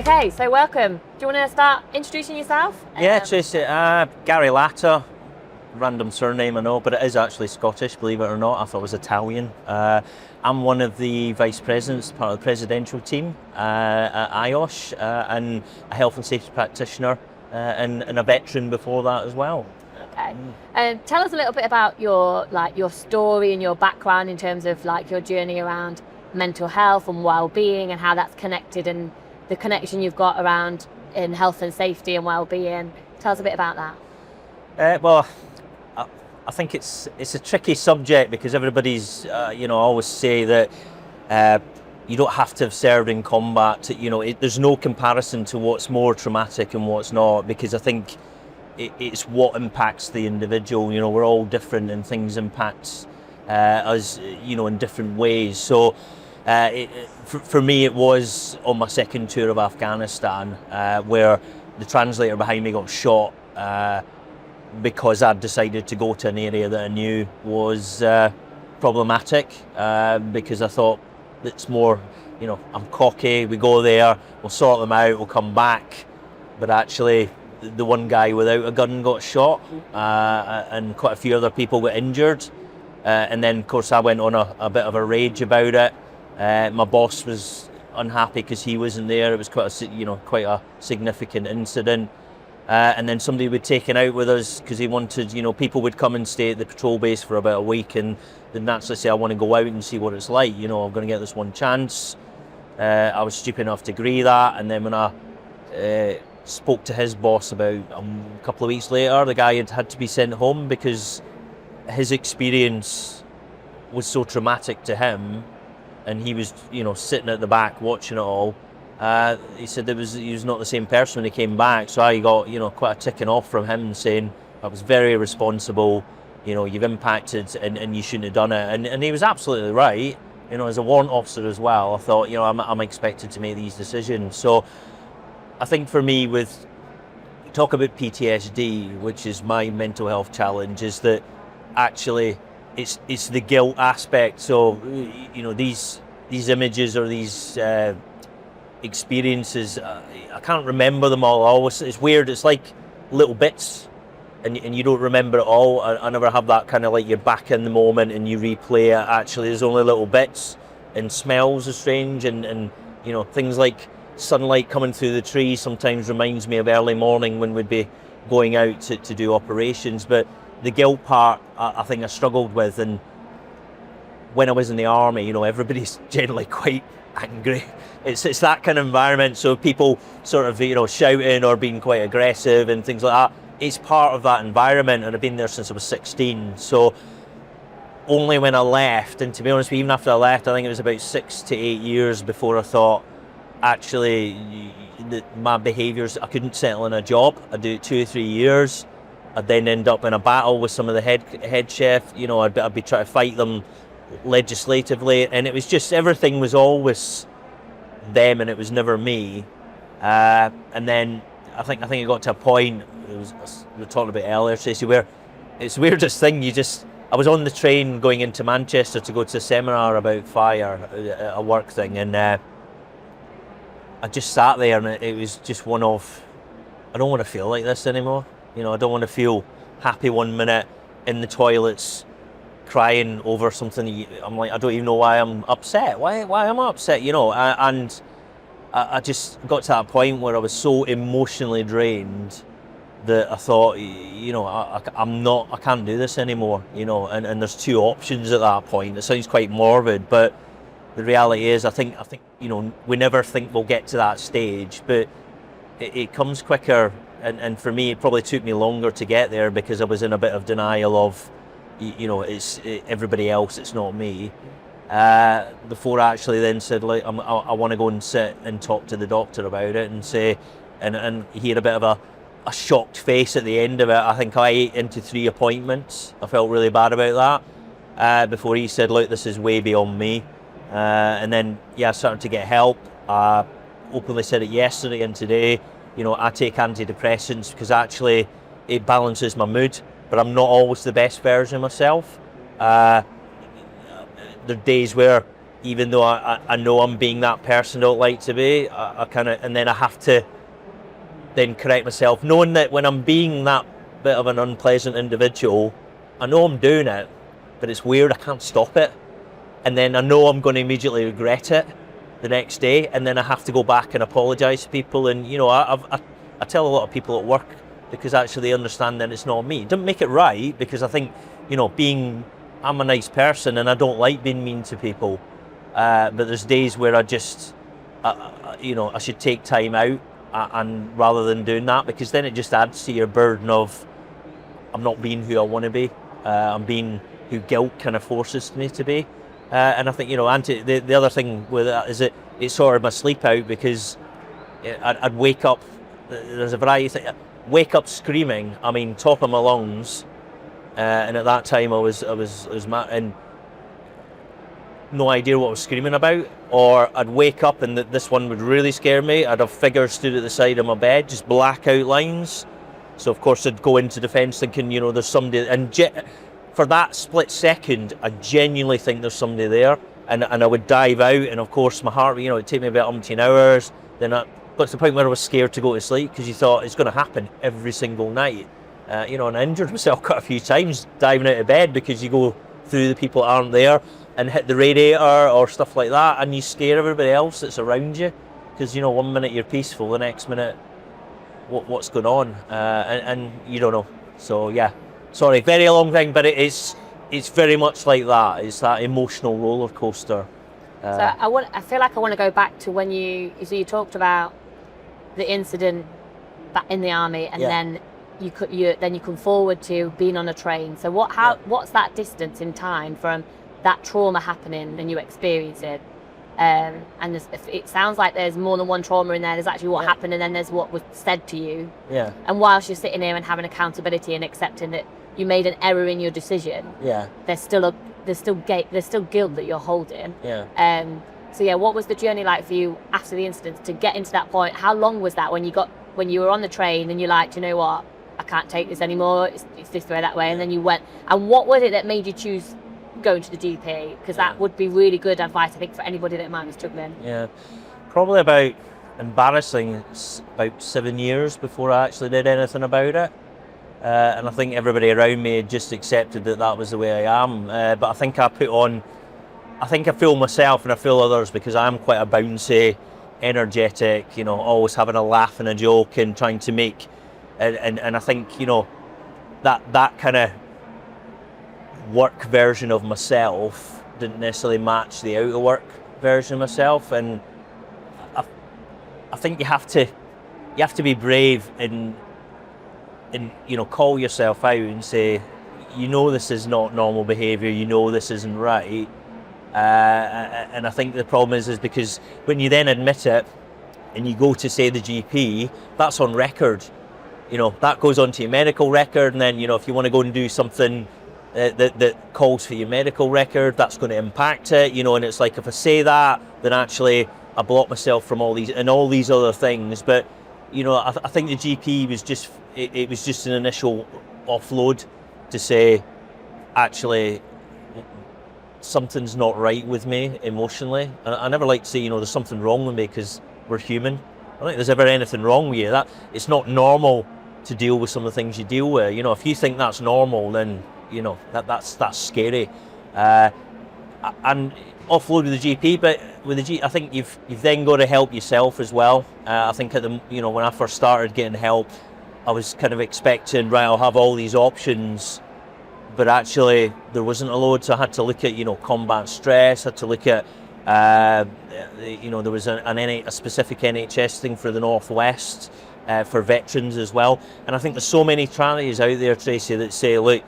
Okay, so welcome. Do you want to start introducing yourself? Yeah, Tracey, Gary Latta, random surname I know, but it is actually Scottish, believe it or not. I thought it was Italian. I'm one of the vice presidents, part of the presidential team at IOSH, and a health and safety practitioner, and a veteran before that as well. Okay. Tell us a little bit about your story and your background in terms of your journey around mental health and well-being and how that's connected and the connection you've got around in health and safety and well-being. Tell us a bit about that. Well, I think it's a tricky subject because everybody's, always say that you don't have to have served in combat. There's no comparison to what's more traumatic and what's not, because I think it's what impacts the individual. We're all different and things impact us, in different ways. So for me, it was on my second tour of Afghanistan where the translator behind me got shot because I'd decided to go to an area that I knew was problematic, because I thought it's more, I'm cocky, we go there, we'll sort them out, we'll come back. But actually, the one guy without a gun got shot, and quite a few other people got injured. And then, of course, I went on a bit of a rage about it. My boss was unhappy because he wasn't there. It was quite a significant incident. And then somebody would take it out with us because he wanted, people would come and stay at the patrol base for about a week and they'd naturally say, I want to go out and see what it's like. I'm going to get this one chance. I was stupid enough to agree that. And then when I spoke to his boss about a couple of weeks later, the guy had to be sent home because his experience was so traumatic to him, and he was, sitting at the back watching it all. He said he was not the same person when he came back. So I got, quite a ticking off from him saying, I was very irresponsible, you've impacted and you shouldn't have done it. And he was absolutely right. As a warrant officer as well, I thought, I'm expected to make these decisions. So I think for me, talk about PTSD, which is my mental health challenge, is that actually it's the guilt aspect. So these images or these experiences, I can't remember them all. It's weird. It's like little bits, and you don't remember it all. I never have that kind of you're back in the moment and you replay it. Actually, there's only little bits, and smells are strange, and things like sunlight coming through the trees sometimes reminds me of early morning when we'd be going out to do operations. But the guilt part, I think I struggled with. And when I was in the army, everybody's generally quite angry. It's that kind of environment. So people sort of, shouting or being quite aggressive and things like that, it's part of that environment. And I've been there since I was 16. So only when I left, and to be honest, even after I left, I think it was about 6 to 8 years before I thought, actually, my behaviours, I couldn't settle in a job. I'd do it 2 or 3 years. I'd then end up in a battle with some of the head chef. I'd be trying to fight them legislatively, and it was just, everything was always them and it was never me. And then I think it got to a point, we were talking about earlier, Tracey, where it's the weirdest thing. I was on the train going into Manchester to go to a seminar about fire, a work thing, and I just sat there, and it was just one of, I don't want to feel like this anymore. I don't want to feel happy one minute in the toilets crying over something. I'm like, I don't even know why I'm upset. Why am I upset? And I just got to that point where I was so emotionally drained that I thought, I can't do this anymore. And there's two options at that point. It sounds quite morbid, but the reality is, I think we never think we'll get to that stage, but it comes quicker. And for me, it probably took me longer to get there because I was in a bit of denial of, it's everybody else, it's not me. Before I actually then said, I want to go and sit and talk to the doctor about it and say, and he had a bit of a shocked face at the end of it. I think I ate into 3 appointments. I felt really bad about that before he said, look, this is way beyond me. And then, I started to get help. I openly said it yesterday and today. I take antidepressants because actually it balances my mood, but I'm not always the best version of myself. There are days where even though I know I'm being that person I don't like to be, I kind of, and then I have to then correct myself, knowing that when I'm being that bit of an unpleasant individual, I know I'm doing it, but it's weird, I can't stop it. And then I know I'm going to immediately regret it the next day, and then I have to go back and apologise to people. And you know, I tell a lot of people at work, because actually they understand that it's not me. It doesn't make it right, because I think, you know, I'm a nice person and I don't like being mean to people. But there's days where I just, you know, I should take time out, and rather than doing that, because then it just adds to your burden of, I'm not being who I want to be. I'm being who guilt kind of forces me to be. And I think, you know, the other thing with that is it sorted my sleep out, because I'd wake up, there's a variety of things, wake up screaming, I mean, top of my lungs, and at that time I was mad, and no idea what I was screaming about. Or I'd wake up and this one would really scare me. I'd have figures stood at the side of my bed, just black outlines. So of course I'd go into defence thinking, you know, there's somebody, and for that split second, I genuinely think there's somebody there, and I would dive out, and of course my heart, you know, it'd take me about 18 hours. Then I got to the point where I was scared to go to sleep, because you thought it's going to happen every single night. You know, and I injured myself quite a few times diving out of bed, because you go through the people that aren't there and hit the radiator or stuff like that, and you scare everybody else that's around you, because, you know, one minute you're peaceful, the next minute what's going on, and you don't know. So yeah, sorry, very long thing, but it's very much like that. It's that emotional roller coaster. So I feel like I want to go back to when you talked about the incident back in the army, and then you come forward to being on a train. So what's that distance in time from that trauma happening and you experience it? And it sounds like there's more than one trauma in there. There's actually what happened, and then there's what was said to you. Yeah. And whilst you're sitting here and having accountability and accepting that you made an error in your decision, there's still guilt that you're holding. Yeah. So yeah, what was the journey like for you after the incident to get into that point? How long was that when you were on the train and you're like, you know what, I can't take this anymore. It's this way, that way, and then you went. And what was it that made you choose going to the GP? Because that would be really good advice, I think, for anybody that might be struggling. Yeah, probably about, embarrassing, about 7 years before I actually did anything about it. And I think everybody around me had just accepted that was the way I am. But I think I fool myself and I fool others, because I'm quite a bouncy, energetic, you know, always having a laugh and a joke and trying to make, and I think, you know, that kind of work version of myself didn't necessarily match the outer work version of myself. And I think you have to be brave and you know, call yourself out and say, you know, this is not normal behaviour, you know this isn't right. And I think the problem is because when you then admit it and you go to, say, the GP, that's on record. You know, that goes onto your medical record, and then, you know, if you want to go and do something that calls for your medical record, that's going to impact it, you know. And it's like, if I say that, then actually I block myself from all these other things. But, you know, I think the GP was just, it was just an initial offload to say, actually, something's not right with me emotionally. And I never like to say, you know, there's something wrong with me, because we're human. I don't think there's ever anything wrong with you. That it's not normal to deal with some of the things you deal with. You know, if you think that's normal, then, you know, that's scary. And offload with the GP, but with the GP, I think you've then got to help yourself as well. I think when I first started getting help, I was kind of expecting, right, I'll have all these options, but actually there wasn't a load. So I had to look at, you know, combat stress. I had to look at, you know, there was a specific NHS thing for the Northwest, for veterans as well. And I think there's so many charities out there, Tracey, that say, look,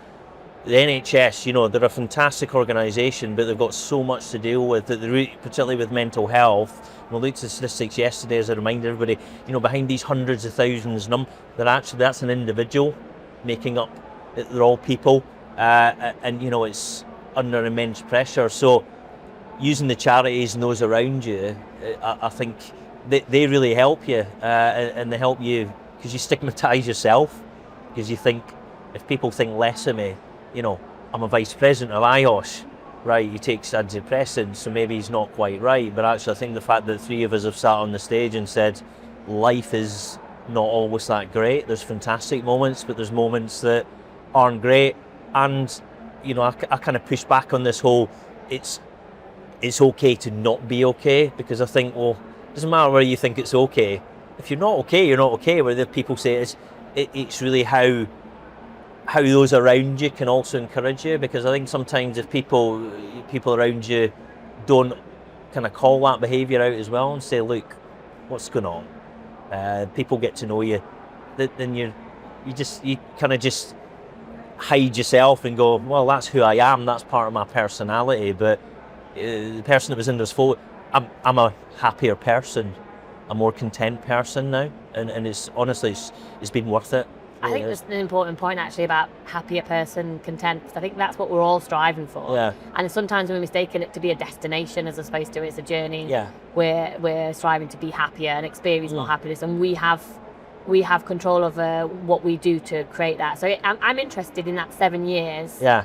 the NHS, you know, they're a fantastic organisation, but they've got so much to deal with, that particularly with mental health. We looked at the statistics yesterday, as I remind everybody, you know, behind these hundreds of thousands, that's an individual making up, they're all people, and, you know, it's under immense pressure. So using the charities and those around you, I think they really help you, and they help you, because you stigmatise yourself, because you think, if people think less of me, you know, I'm a vice president of IOSH, right, he takes antidepressants, so maybe he's not quite right. But actually, I think the fact that 3 of us have sat on the stage and said, life is not always that great. There's fantastic moments, but there's moments that aren't great. And, you know, I kind of push back on this whole, it's okay to not be okay, because I think, well, it doesn't matter whether you think it's okay. If you're not okay, you're not okay. Whether people say it's really how those around you can also encourage you, because I think sometimes if people around you don't kind of call that behaviour out as well and say, look, what's going on? People get to know you, then you kind of just hide yourself and go, well, that's who I am, that's part of my personality. But the person that was in this photo, I'm a happier person, a more content person now, and it's honestly it's been worth it. I think that's an important point actually about happier person, content, because I think that's what we're all striving for. Yeah. And sometimes we're mistaken it to be a destination as opposed to it's a journey. Yeah. Where we're striving to be happier and experience more happiness, and we have control over what we do to create that. So I'm interested in that 7 years. Yeah.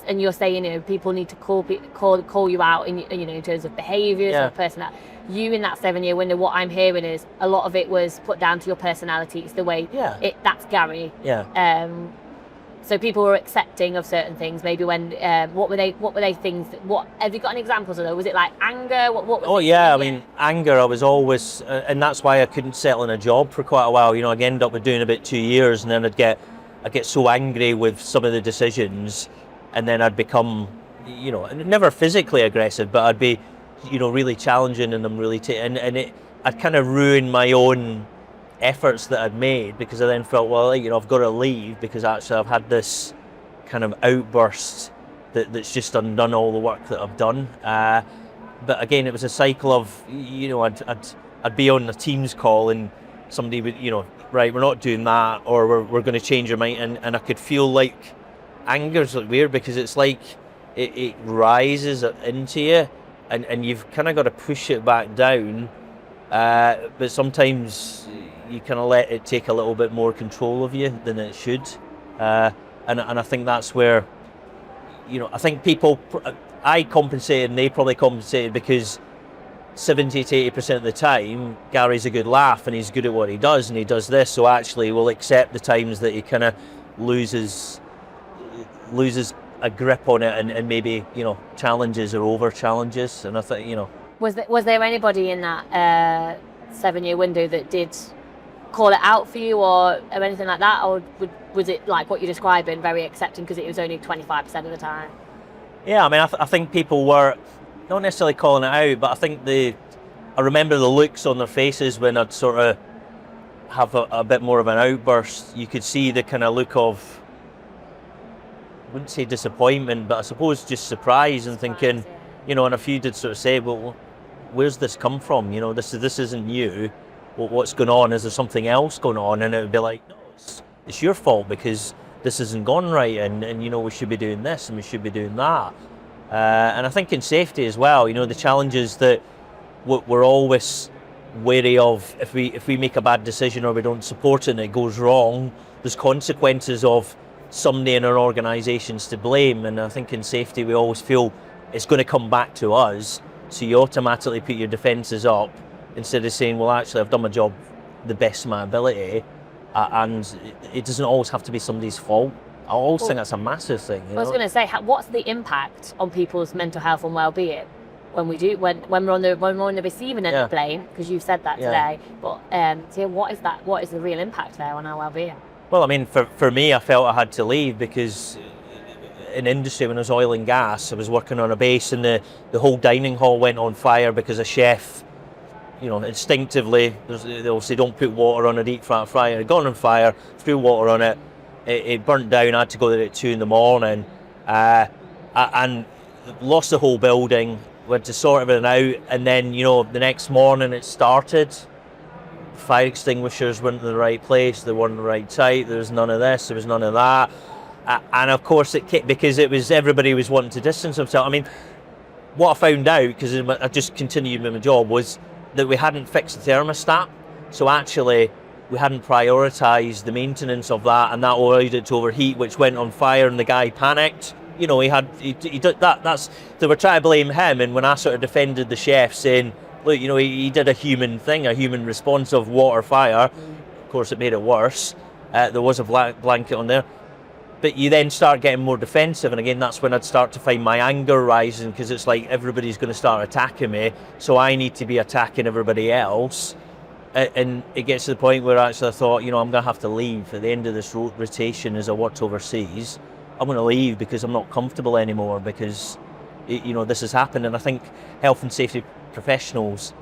And you're saying, you know, people need to call you out in, you know, in terms of behaviours or personality. You in that 7-year window, what I'm hearing is a lot of it was put down to your personality. It's the way that's Gary. Yeah. So people were accepting of certain things. Maybe when what were they things? What have you got any examples of those? Was it like anger? What was it? I mean, anger. I was always, and that's why I couldn't settle in a job for quite a while. You know, I'd end up with doing about 2 years, and then I'd get so angry with some of the decisions, and then I'd become, you know, never physically aggressive, but I'd be, you know, really challenging, and I'm really I'd kind of ruin my own efforts that I'd made, because I then felt, well, you know, I've got to leave because actually I've had this kind of outburst that's just undone all the work that I've done. But again, it was a cycle of, you know, I'd be on a Teams call and somebody would, you know, right, we're not doing that, or we're going to change your mind, and I could feel like anger's like weird, because it's like it rises into you, and you've kind of got to push it back down, but sometimes you kind of let it take a little bit more control of you than it should, and I think that's where, you know, I think I compensated and they probably compensated, because 70 to 80% of the time Gary's a good laugh and he's good at what he does and he does this, so actually we'll accept the times that he kind of loses a grip on it, and maybe, you know, challenges or over challenges. And I think, you know, was there anybody in that 7-year window that did call it out for you or anything like that, or was it like what you're describing, very accepting because it was only 25% of the time? Yeah, I mean, I think people were not necessarily calling it out, but I think I remember the looks on their faces when I'd sort of have a bit more of an outburst. You could see the kind of look of, I wouldn't say disappointment, but I suppose just surprise and thinking, you know, and a few did sort of say, well, where's this come from? You know, this isn't you. Well, what's going on? Is there something else going on? And it would be like, no, it's your fault because this hasn't gone right, and you know, we should be doing this and we should be doing that. And I think in safety as well, you know, the challenges that we're always wary of, if we make a bad decision or we don't support it and it goes wrong, there's consequences of somebody in our organisations to blame. And I think in safety we always feel it's going to come back to us, so you automatically put your defences up instead of saying, well, actually I've done my job the best of my ability, and it doesn't always have to be somebody's fault. I always think that's a massive thing. I was going to say, what's the impact on people's mental health and well-being when we're on the receiving end of blame? Because you've said that today. But so what is that? What is the real impact there on our well-being? Well, I mean, for me, I felt I had to leave because in industry, when I was oil and gas, I was working on a base, and the whole dining hall went on fire because a chef, you know, instinctively, they'll say don't put water on a deep fryer. It had gone on fire, threw water on it. It burnt down. I had to go there at 2 a.m, and lost the whole building. Went to sort everything out, and then, you know, the next morning it started. Fire extinguishers weren't in the right place. They weren't the right type. There was none of this. There was none of that. And of course it kicked because everybody was wanting to distance themselves. I mean, what I found out, because I just continued with my job, was that we hadn't fixed the thermostat. So actually, we hadn't prioritised the maintenance of that, and that allowed it to overheat, which went on fire, and the guy panicked. he did that. They were trying to blame him, and when I sort of defended the chef, saying, look, he did a human thing, a human response of water, fire. Of course, it made it worse. There was a blanket on there. But you then start getting more defensive, and again, that's when I'd start to find my anger rising, because it's like everybody's going to start attacking me, so I need to be attacking everybody else. And it gets to the point where actually I thought, I'm going to have to leave at the end of this rotation as I worked overseas. I'm going to leave because I'm not comfortable anymore, because this has happened. And I think health and safety professionals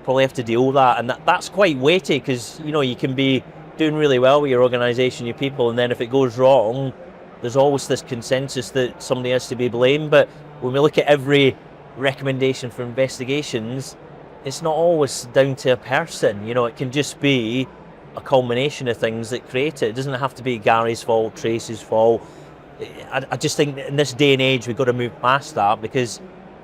probably have to deal with that, and that's quite weighty, because you can be doing really well with your organisation, your people, and then if it goes wrong, there's always this consensus that somebody has to be blamed. But when we look at every recommendation for investigations, it's not always down to a person. It can just be a culmination of things that create it. It doesn't have to be Gary's fault, Tracey's fault. I just think in this day and age we've got to move past that, because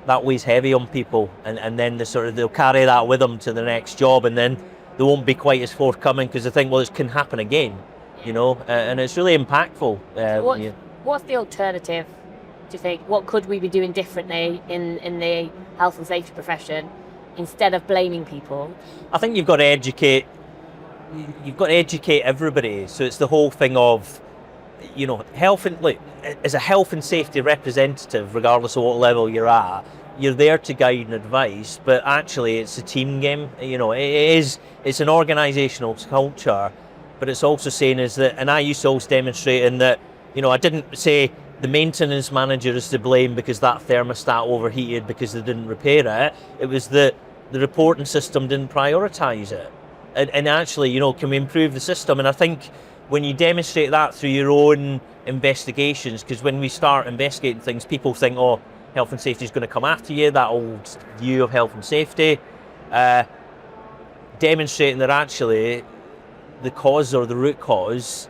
that weighs heavy on people, and then they'll carry that with them to the next job, and then they won't be quite as forthcoming, because they think, well, it can happen again, and it's really impactful. What's the alternative, do you think? What could we be doing differently in the health and safety profession instead of blaming people? I think you've got to educate everybody. So it's the whole thing of, as a health and safety representative, regardless of what level you're at, you're there to guide and advise, but actually it's a team game. It's an organisational culture, but it's also saying is that, and I used to always demonstrate in that, I didn't say the maintenance manager is to blame because that thermostat overheated because they didn't repair it. It was that the reporting system didn't prioritise it. And actually, can we improve the system? And I think when you demonstrate that through your own investigations, because when we start investigating things, people think, oh, health and safety is going to come after you, that old view of health and safety. Demonstrating that actually the cause or the root cause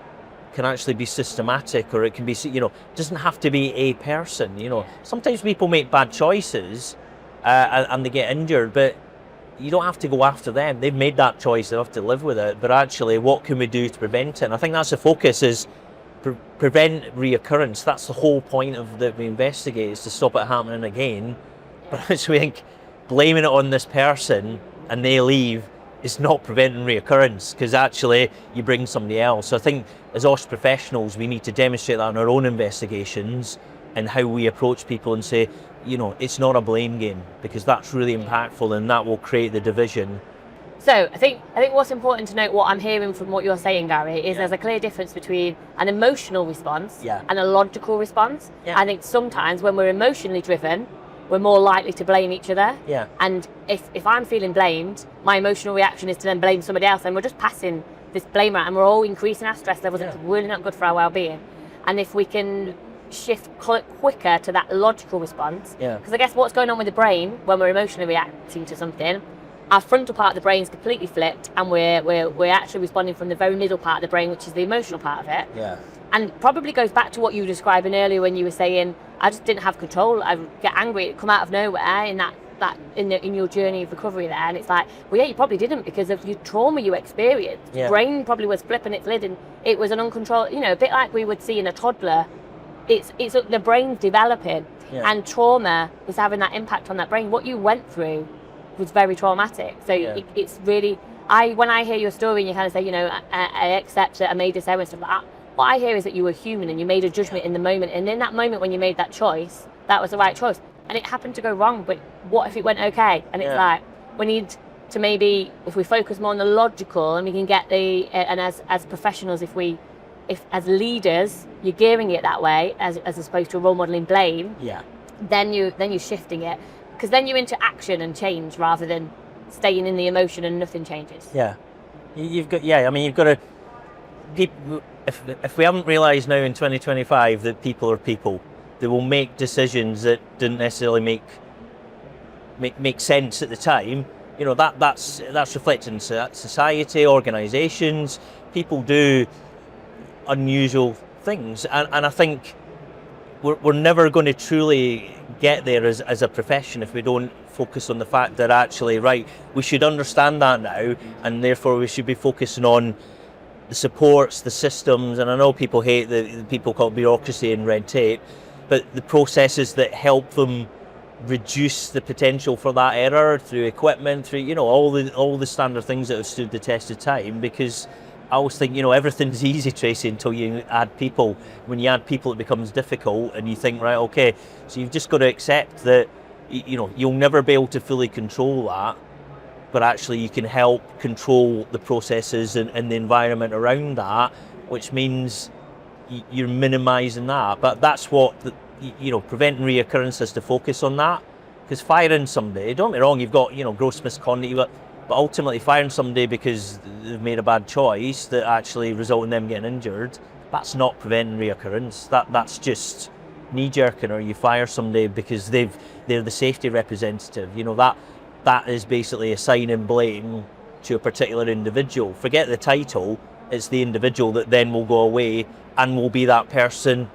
can actually be systematic, or it can be, it doesn't have to be a person. Sometimes people make bad choices and they get injured, but you don't have to go after them. They've made that choice, they have to live with it. But actually, what can we do to prevent it? And I think that's the focus, is prevent reoccurrence. That's the whole point of that we investigate, is to stop it happening again. But actually, I think blaming it on this person and they leave is not preventing reoccurrence, because actually you bring somebody else. So I think as IOSH professionals, we need to demonstrate that in our own investigations and how we approach people and say, it's not a blame game, because that's really impactful and that will create the division. So I think what's important to note, what I'm hearing from what you're saying, Gary, is there's a clear difference between an emotional response and a logical response. I think sometimes when we're emotionally driven, we're more likely to blame each other. And if I'm feeling blamed, my emotional reaction is to then blame somebody else, and we're just passing this blame around, and we're all increasing our stress levels. It's really not good for our well-being. And if we can shift quicker to that logical response, because I guess what's going on with the brain when we're emotionally reacting to something, our frontal part of the brain is completely flipped, and we're actually responding from the very middle part of the brain, which is the emotional part of it. And probably goes back to what you were describing earlier when you were saying, I just didn't have control. I get angry, it come out of nowhere in your journey of recovery there. And it's like, well, you probably didn't, because of your trauma you experienced. Brain probably was flipping its lid, and it was an uncontrolled, a bit like we would see in a toddler. It's the brain's developing, and trauma is having that impact on that brain. What you went through was very traumatic. So it's really, when I hear your story and you kind of say, I accept that I made this error and stuff like that, what I hear is that you were human and you made a judgment in the moment. And in that moment when you made that choice, that was the right choice. And it happened to go wrong, but what if it went okay? And it's like, we need to maybe, if we focus more on the logical, and we can get and as professionals, if as leaders you're gearing it that way, as opposed to role modeling blame, then you're shifting it, because then you're into action and change rather than staying in the emotion and nothing changes. You've got to, people, if we haven't realised now in 2025 that people are people, they will make decisions that didn't necessarily make sense at the time. That's reflected in society, organisations. People do unusual things, and I think we're never going to truly get there as a profession if we don't focus on the fact that actually, we should understand that now, and therefore we should be focusing on the supports, the systems. And I know people hate the people call it bureaucracy and red tape, but the processes that help them reduce the potential for that error through equipment, through, you know, all the standard things that have stood the test of time. Because I always think, you know, everything's easy, Tracey, until you add people. When you add people, it becomes difficult, and you think, right, okay, so you've just got to accept that, you know, you'll never be able to fully control that, but actually you can help control the processes and the environment around that, which means you're minimizing that. But that's what, you know, preventing reoccurrence is to focus on that. Because firing somebody, don't get me wrong, you've got, you know, gross misconduct, but ultimately firing somebody because they've made a bad choice that actually result in them getting injured, that's not preventing reoccurrence. That's just knee-jerking. Or you fire somebody because they're the safety representative. You know, that is basically assigning blame to a particular individual. Forget the title, it's the individual that then will go away and will be that person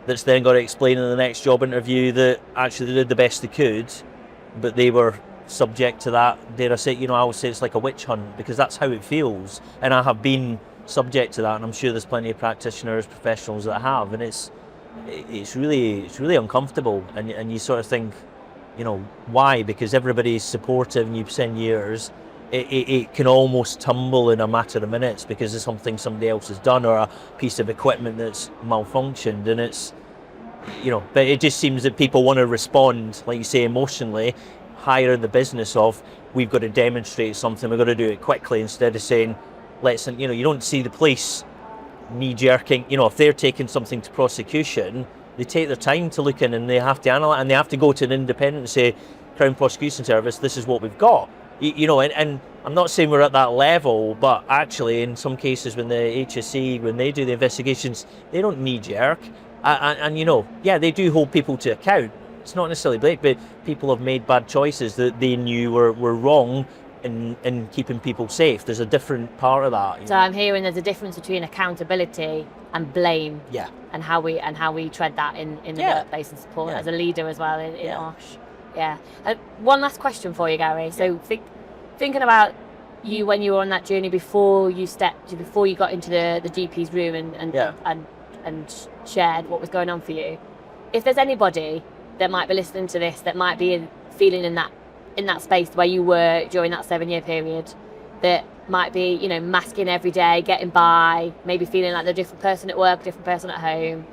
that's then got to explain in the next job interview that actually they did the best they could, but they were subject to that. Dare I say, you know, I would say it's like a witch hunt, because that's how it feels. And I have been subject to that, and I'm sure there's plenty of practitioners, professionals that have, and it's really uncomfortable. And you sort of think, you know, why? Because everybody's supportive and you've spent years. It can almost tumble in a matter of minutes because of something somebody else has done, or a piece of equipment that's malfunctioned. And it's, you know, but it just seems that people want to respond, like you say, emotionally, higher in the business of, we've got to demonstrate something, we've got to do it quickly, instead of saying, let's, you know, you don't see the police knee-jerking, you know, if they're taking something to prosecution, they take their time to look in and they have to analyse, and they have to go to an independent and say, Crown Prosecution Service, this is what we've got. You know, and I'm not saying we're at that level, but actually in some cases when the HSE, when they do the investigations, they don't knee-jerk. And you know, yeah, they do hold people to account. It's not necessarily blame, but people have made bad choices that they knew were wrong in keeping people safe. There's a different part of that. So I'm hearing there's a difference between accountability and blame. Yeah. And how we tread that in the workplace and support as a leader as well in IOSH. Yeah. One last question for you, Gary. So thinking about you when you were on that journey before you got into the GP's room and shared what was going on for you. If there's anybody that might be listening to this that might be feeling in that space where you were during that 7-year period, that might be, you know, masking every day, getting by, maybe feeling like they're a different person at work, a different person at home,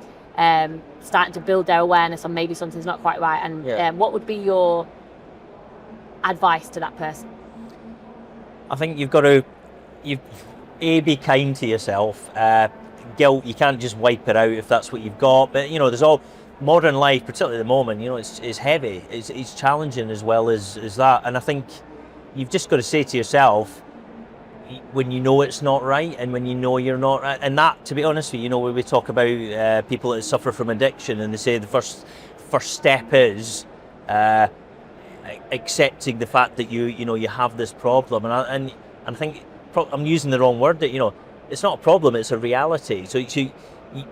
starting to build their awareness on maybe something's not quite right, and what would be your advice to that person? I think you've got to be kind to yourself. Guilt, you can't just wipe it out if that's what you've got, but you know, there's all modern life, particularly at the moment, you know, it's heavy, it's challenging as well as that. And I think you've just got to say to yourself, when you know it's not right, and when you know you're not right, and that, to be honest with you, you know, when we talk about people that suffer from addiction, and they say the first step is accepting the fact that you know you have this problem, and I think I'm using the wrong word, that, you know, it's not a problem, it's a reality. So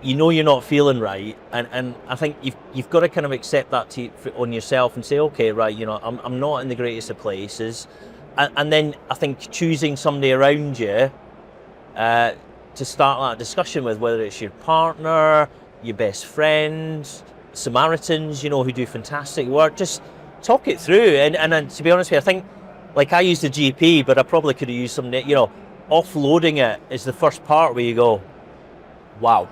you know you're not feeling right, and I think you've got to kind of accept that on yourself and say, okay, right, you know, I'm not in the greatest of places, and then I think choosing somebody around you to start that discussion with, whether it's your partner, your best friend, Samaritans, you know, who do fantastic work, just talk it through. And to be honest with you, I think, like, I use the GP, but I probably could have used somebody, you know, offloading it is the first part where you go, wow,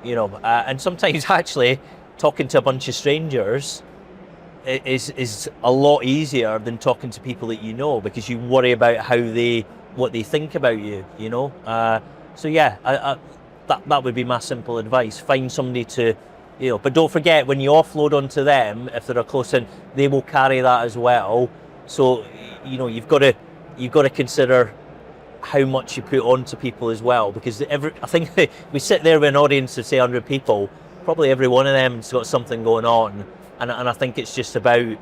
you know, and sometimes actually talking to a bunch of strangers is a lot easier than talking to people that you know, because you worry about what they think about you, you know. So yeah, that would be my simple advice. Find somebody to, you know, but don't forget, when you offload onto them, if they're a close in, they will carry that as well. So, you know, you've got to consider how much you put onto people as well, because I think we sit there with an audience of say 100 people, probably every one of them's got something going on, and I think it's just about,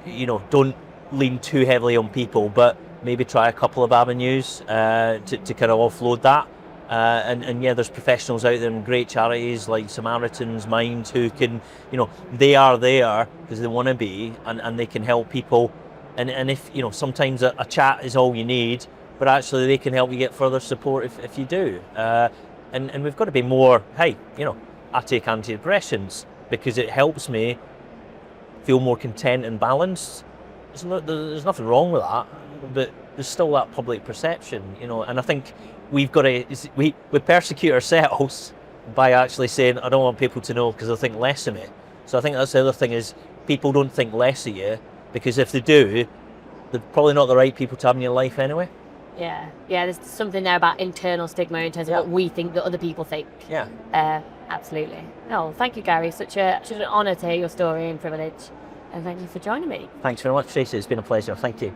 you know, don't lean too heavily on people, but maybe try a couple of avenues to kind of offload that. And yeah, there's professionals out there and great charities like Samaritans, Mind, who can, you know, they are there because they want to be, and they can help people. And if, you know, sometimes a chat is all you need, but actually they can help you get further support if you do. And we've got to be more, hey, you know, I take antidepressants. because it helps me feel more content and balanced. There's nothing wrong with that, but there's still that public perception, you know, and I think we persecute ourselves by actually saying, I don't want people to know because I think less of me. So I think that's the other thing, is people don't think less of you, because if they do, they're probably not the right people to have in your life anyway. Yeah, there's something there about internal stigma in terms of what we think that other people think. Yeah. Absolutely. No, thank you, Gary. Such an honour to hear your story and privilege. And thank you for joining me. Thanks very much, Tracey. It's been a pleasure. Thank you.